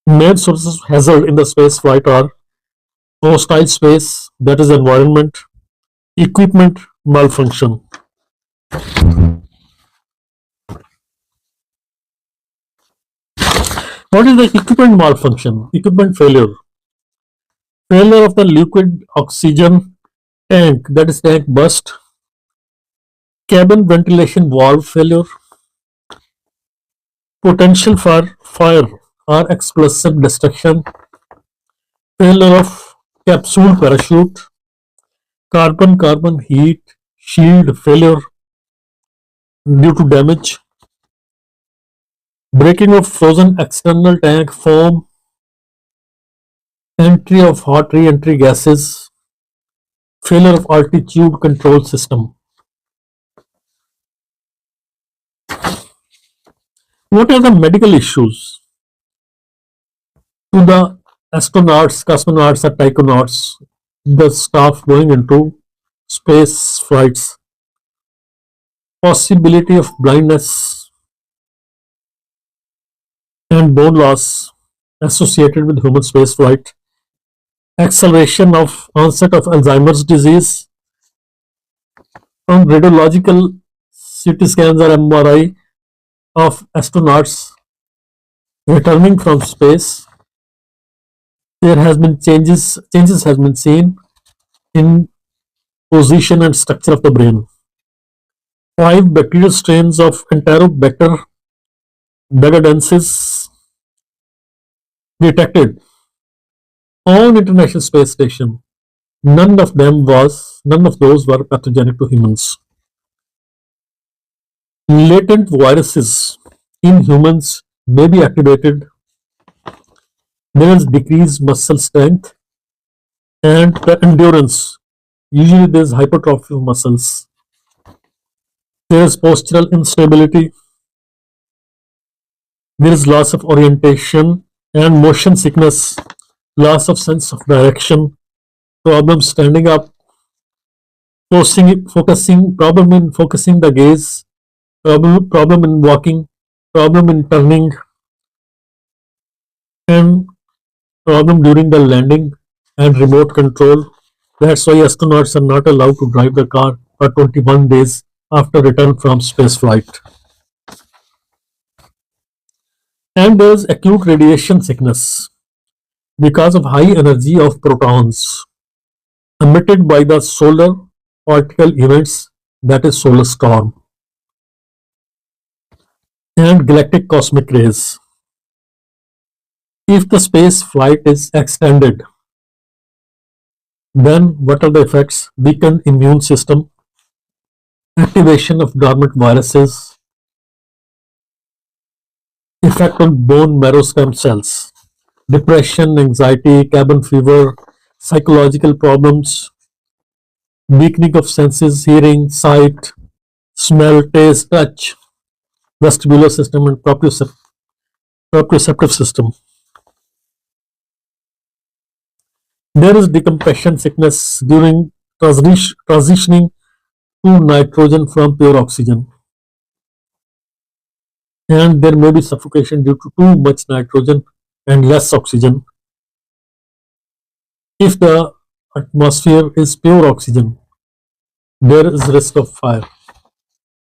Main sources of hazard in the space flight are hostile space, that is environment, equipment malfunction. What is the equipment malfunction? Equipment failure. Failure of the liquid oxygen tank, that is tank burst, cabin ventilation valve failure, potential for fire or explosive destruction, failure of capsule parachute, carbon heat shield failure due to damage, breaking of frozen external tank foam, entry of hot re-entry gases, failure of altitude control system. What are the medical issues to the astronauts, cosmonauts, or taikonauts, the staff going into space flights? Possibility of blindness and bone loss associated with human spaceflight, acceleration of onset of Alzheimer's disease, on radiological CT scans or MRI of astronauts returning from space. There has been changes has been seen in position and structure of the brain. 5 bacterial strains of Enterobacter bagadensis detected on International Space Station. None of those were pathogenic to humans. Latent viruses in humans may be activated. There is decreased muscle strength and the endurance. Usually there is hypertrophy of muscles. There is postural instability. There is loss of orientation and motion sickness, loss of sense of direction, problem standing up, problem in focusing the gaze, problem in walking, problem in turning, and problem during the landing and remote control. That's why astronauts are not allowed to drive the car for 21 days after return from space flight. And there's acute radiation sickness because of high energy of protons emitted by the solar particle events, that is solar storm, and galactic cosmic rays. If the space flight is extended, then what are the effects? Weakened immune system, activation of dormant viruses, effect on bone marrow stem cells, depression, anxiety, cabin fever, psychological problems, weakening of senses, hearing, sight, smell, taste, touch, vestibular system, and proprioceptive system. There is decompression sickness during transitioning to nitrogen from pure oxygen, and there may be suffocation due to too much nitrogen and less oxygen. If the atmosphere is pure oxygen, there is risk of fire.